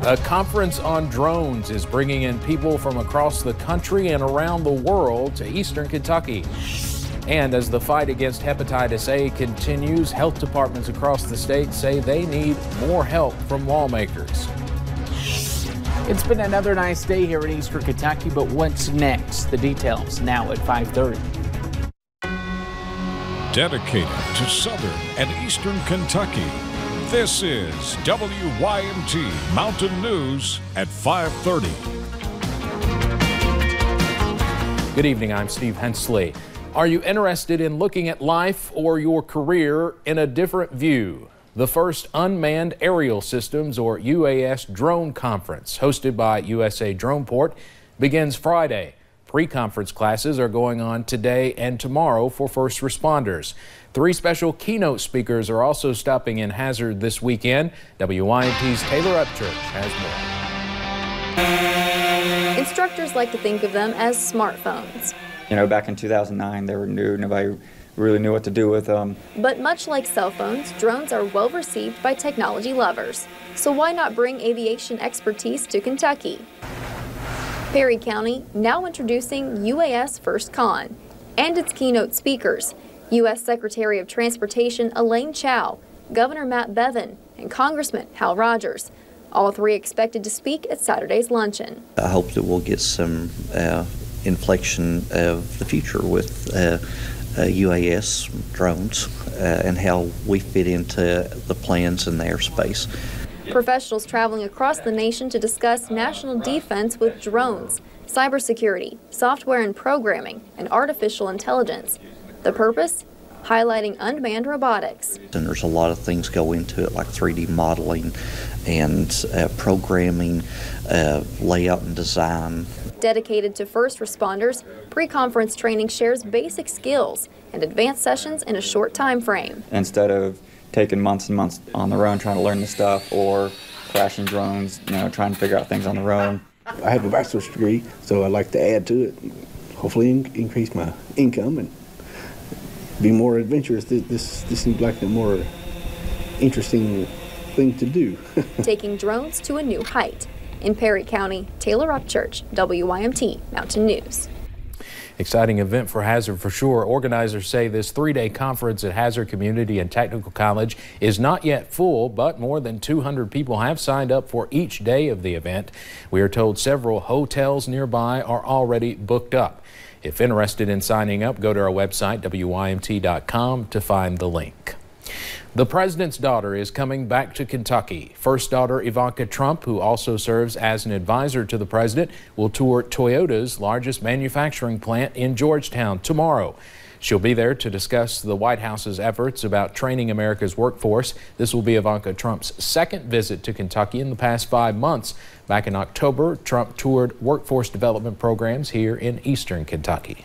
A conference on drones is bringing in people from across the country and around the world to eastern Kentucky. And as the fight against hepatitis A continues, health departments across the state say they need more help from lawmakers. It's been another nice day here in eastern Kentucky, but what's next? The details now at 5:30. Dedicated to southern and eastern Kentucky, this is WYMT Mountain News at 5:30. Good evening, I'm Steve Hensley. Are you interested in looking at life or your career in a different view? The first Unmanned Aerial Systems, or UAS, drone conference, hosted by USA Droneport, begins Friday. Pre-conference classes are going on today and tomorrow for first responders. 3 special keynote speakers are also stopping in Hazard this weekend. WYMT's Taylor Upchurch has more. Instructors like to think of them as smartphones. You know, back in 2009, they were new. Nobody really knew what to do with them. But much like cell phones, drones are well received by technology lovers. So why not bring aviation expertise to Kentucky? Perry County now introducing UAS First Con and its keynote speakers, U.S. Secretary of Transportation Elaine Chao, Governor Matt Bevin, and Congressman Hal Rogers. All 3 expected to speak at Saturday's luncheon. I hope that we'll get some inflection of the future with UAS drones and how we fit into the plans in the airspace. Professionals traveling across the nation to discuss national defense with drones, cybersecurity, software and programming, and artificial intelligence. The purpose? Highlighting unmanned robotics. And there's a lot of things go into it, like 3D modeling and programming, layout and design. Dedicated to first responders, pre-conference training shares basic skills and advanced sessions in a short time frame. Instead of taking months and months on their own trying to learn the stuff or crashing drones, you know, trying to figure out things on their own. I have a bachelor's degree, so I'd like to add to it, hopefully increase my income and be more adventurous. This seems like a more interesting thing to do. Taking drones to a new height. In Perry County, Taylor Upchurch, WYMT Mountain News. Exciting event for Hazard for sure. Organizers say this 3-day conference at Hazard Community and Technical College is not yet full, but more than 200 people have signed up for each day of the event. We are told several hotels nearby are already booked up. If interested in signing up, go to our website, WYMT.com, to find the link. The president's daughter is coming back to Kentucky. First daughter Ivanka Trump, who also serves as an advisor to the president, will tour Toyota's largest manufacturing plant in Georgetown tomorrow. She'll be there to discuss the White House's efforts about training America's workforce. This will be Ivanka Trump's second visit to Kentucky in the past 5 months. Back in October, Trump toured workforce development programs here in eastern Kentucky.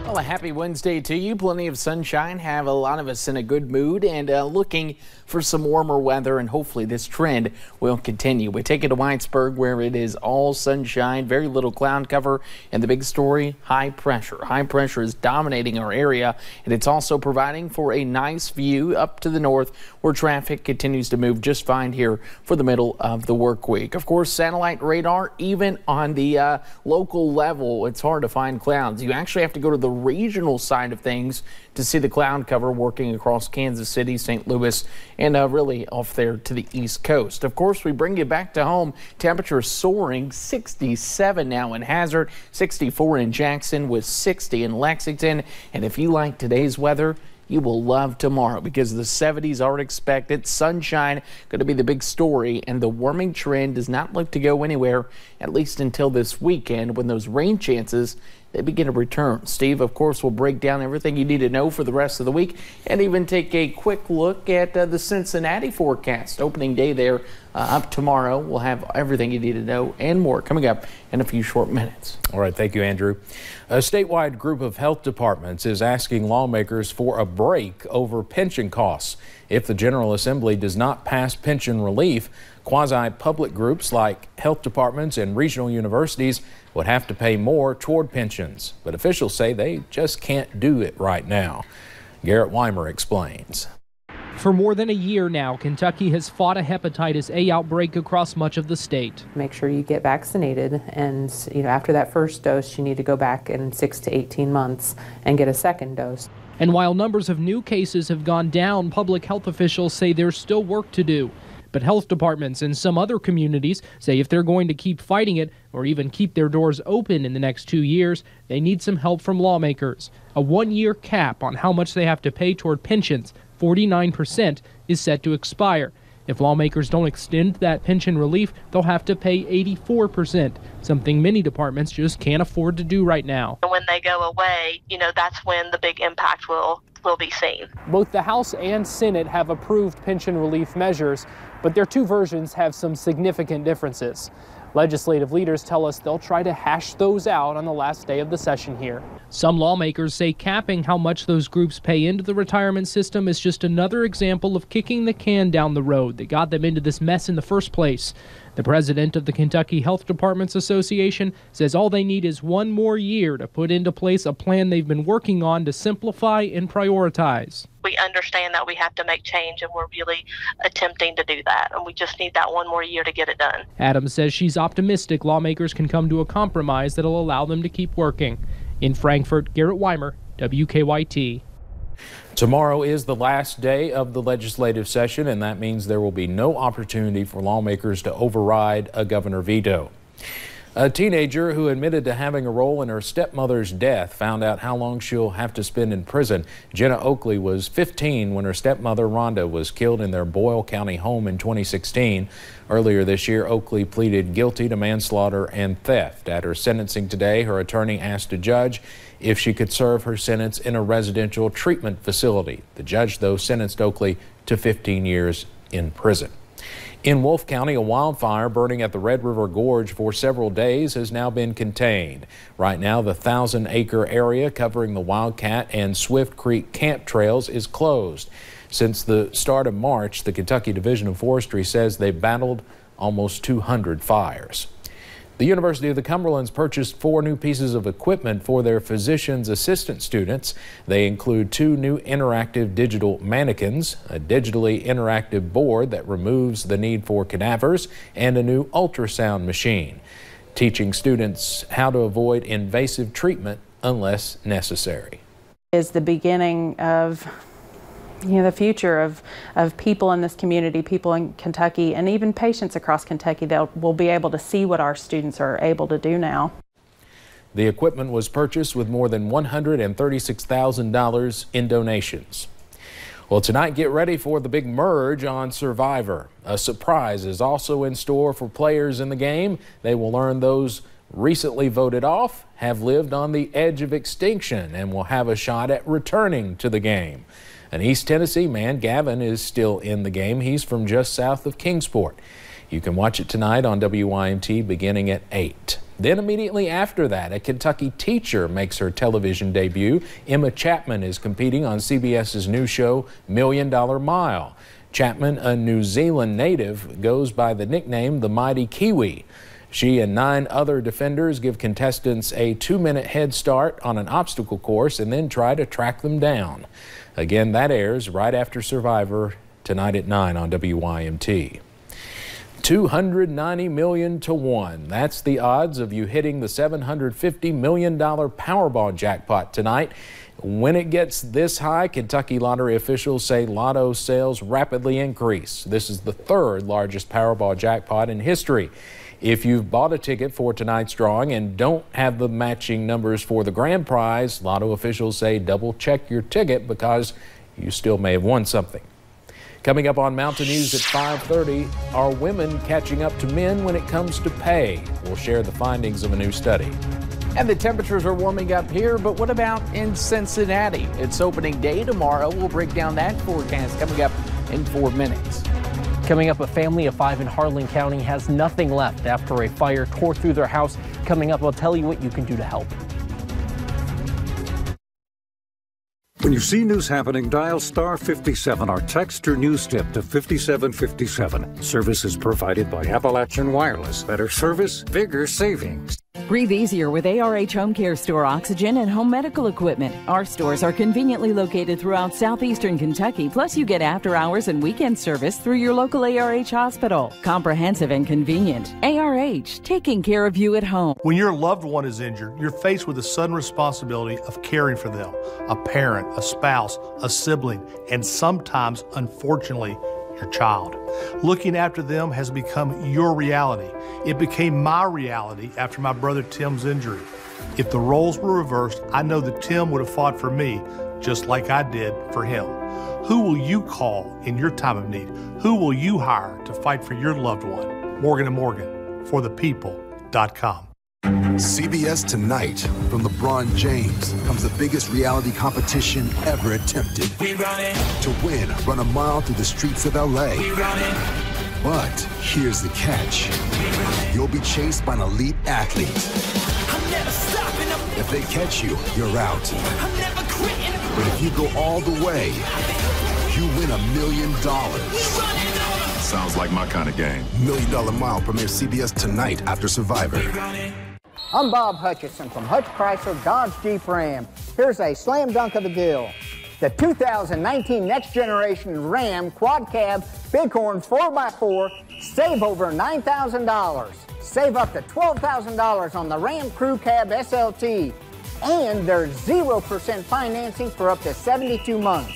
Well, a happy Wednesday to you. Plenty of sunshine. Have a lot of us in a good mood and looking for some warmer weather, and hopefully this trend will continue. We take it to Whitesburg, where it is all sunshine, very little cloud cover, and the big story, high pressure. High pressure is dominating our area, and it's also providing for a nice view up to the north, where traffic continues to move just fine here for the middle of the work week. Of course, satellite radar, even on the local level, it's hard to find clouds. You actually have to go to the regional side of things to see the cloud cover working across Kansas City, St. Louis, and really off there to the East Coast. Of course, we bring you back to home. Temperatures soaring, 67 now in Hazard, 64 in Jackson, with 60 in Lexington. And if you like today's weather, you will love tomorrow, because the 70s are expected. Sunshine going to be the big story, and the warming trend does not look to go anywhere, at least until this weekend, when those rain chances, they begin to return. Steve, of course, will break down everything you need to know for the rest of the week, and even take a quick look at the Cincinnati forecast. Opening day there up tomorrow. We'll have everything you need to know and more coming up in a few short minutes. All right, thank you, Andrew. A statewide group of health departments is asking lawmakers for a break over pension costs. If the General Assembly does not pass pension relief, quasi-public groups like health departments and regional universities would have to pay more toward pensions. But officials say they just can't do it right now. Garrett Weimer explains. For more than a year now, Kentucky has fought a hepatitis A outbreak across much of the state. Make sure you get vaccinated, and after that first dose, you need to go back in 6 to 18 months and get a second dose. And while numbers of new cases have gone down, public health officials say there's still work to do. But health departments in some other communities say if they're going to keep fighting it or even keep their doors open in the next 2 years, they need some help from lawmakers. A 1-year cap on how much they have to pay toward pensions, 49%, is set to expire. If lawmakers don't extend that pension relief, they'll have to pay 84%, something many departments just can't afford to do right now. When they go away, that's when the big impact will be seen. Both the House and Senate have approved pension relief measures, but their two versions have some significant differences. Legislative leaders tell us they'll try to hash those out on the last day of the session here. Some lawmakers say capping how much those groups pay into the retirement system is just another example of kicking the can down the road that got them into this mess in the first place. The president of the Kentucky Health Departments Association says all they need is 1 more year to put into place a plan they've been working on to simplify and prioritize. We understand that we have to make change, and we're really attempting to do that, and we just need that 1 more year to get it done. Adams says she's optimistic lawmakers can come to a compromise that'll allow them to keep working. In Frankfort, Garrett Weimer, WKYT. Tomorrow is the last day of the legislative session, and that means there will be no opportunity for lawmakers to override a governor veto. A teenager who admitted to having a role in her stepmother's death found out how long she'll have to spend in prison. Jenna Oakley was 15 when her stepmother Rhonda was killed in their Boyle County home in 2016. Earlier this year, Oakley pleaded guilty to manslaughter and theft. At her sentencing today, her attorney asked a judge if she could serve her sentence in a residential treatment facility. The judge, though, sentenced Oakley to 15 years in prison. In Wolfe County, a wildfire burning at the Red River Gorge for several days has now been contained. Right now, the 1,000-acre area covering the Wildcat and Swift Creek camp trails is closed. Since the start of March, the Kentucky Division of Forestry says they battled almost 200 fires. The University of the Cumberlands purchased 4 new pieces of equipment for their physician's assistant students. They include 2 new interactive digital mannequins, a digitally interactive board that removes the need for cadavers, and a new ultrasound machine, teaching students how to avoid invasive treatment unless necessary. Is the beginning of the future of people in this community, people in Kentucky, and even patients across Kentucky that will be able to see what our students are able to do now. The equipment was purchased with more than $136,000 in donations. Well, tonight, get ready for the big merge on Survivor. A surprise is also in store for players in the game. They will learn those recently voted off have lived on the edge of extinction and will have a shot at returning to the game. An East Tennessee man, Gavin, is still in the game. He's from just south of Kingsport. You can watch it tonight on WYMT beginning at 8. Then immediately after that, a Kentucky teacher makes her television debut. Emma Chapman is competing on CBS's new show, $1 Million Mile. Chapman, a New Zealand native, goes by the nickname the Mighty Kiwi. She and 9 other defenders give contestants a 2-minute head start on an obstacle course and then try to track them down. Again, that airs right after Survivor tonight at 9 on WYMT. 290 million to 1. That's the odds of you hitting the $750 million Powerball jackpot tonight. When it gets this high, Kentucky lottery officials say lotto sales rapidly increase. This is the 3rd largest Powerball jackpot in history. If you've bought a ticket for tonight's drawing and don't have the matching numbers for the grand prize, lotto officials say double check your ticket because you still may have won something. Coming up on Mountain News at 5:30, are women catching up to men when it comes to pay? We'll share the findings of a new study. And the temperatures are warming up here, but what about in Cincinnati? It's opening day tomorrow. We'll break down that forecast coming up in 4 minutes. Coming up, a family of 5 in Harlan County has nothing left after a fire tore through their house. Coming up, I'll tell you what you can do to help. When you see news happening, dial star 57 or text your news tip to 5757. Service is provided by Appalachian Wireless. Better service, bigger savings. Breathe easier with ARH Home Care Store oxygen and home medical equipment. Our stores are conveniently located throughout southeastern Kentucky, plus you get after hours and weekend service through your local ARH hospital. Comprehensive and convenient. ARH, taking care of you at home. When your loved one is injured, you're faced with the sudden responsibility of caring for them. A parent, a spouse, a sibling, and sometimes, unfortunately, your child. Looking after them has become your reality. It became my reality after my brother Tim's injury. If the roles were reversed, I know that Tim would have fought for me just like I did for him. Who will you call in your time of need? Who will you hire to fight for your loved one? Morgan & Morgan, forthepeople.com. CBS Tonight. From LeBron James comes the biggest reality competition ever attempted. We run it. To win, run a mile through the streets of LA. We run it. But here's the catch. You'll be chased by an elite athlete. I'm never stopping. If they catch you, you're out. I'm never quitting. But if you go all the way, you win $1 million. Sounds like my kind of game. $1 Million Mile premieres CBS Tonight after Survivor. I'm Bob Hutchison from Hutch Chrysler Dodge Jeep Ram. Here's a slam dunk of the deal. The 2019 Next Generation Ram Quad Cab Bighorn 4x4, save over $9,000. Save up to $12,000 on the Ram Crew Cab SLT. And there's 0% financing for up to 72 months.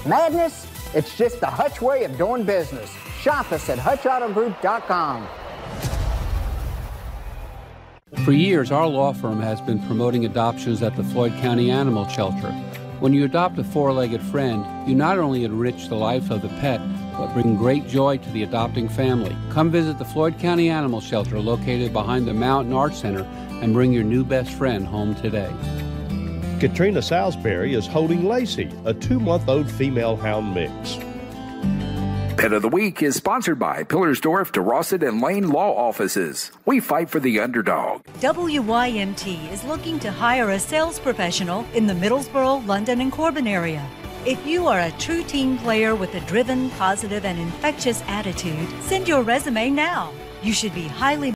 Madness? It's just the Hutch way of doing business. Shop us at HutchAutoGroup.com. For years, our law firm has been promoting adoptions at the Floyd County Animal Shelter. When you adopt a four-legged friend, you not only enrich the life of the pet, but bring great joy to the adopting family. Come visit the Floyd County Animal Shelter located behind the Mountain Arts Center and bring your new best friend home today. Katrina Salisbury is holding Lacey, a 2-month-old female hound mix. Pet of the Week is sponsored by Pillersdorf, DeRosset, and Lane Law Offices. We fight for the underdog. WYMT is looking to hire a sales professional in the Middlesbrough, London, and Corbin area. If you are a true team player with a driven, positive, and infectious attitude, send your resume now. You should be highly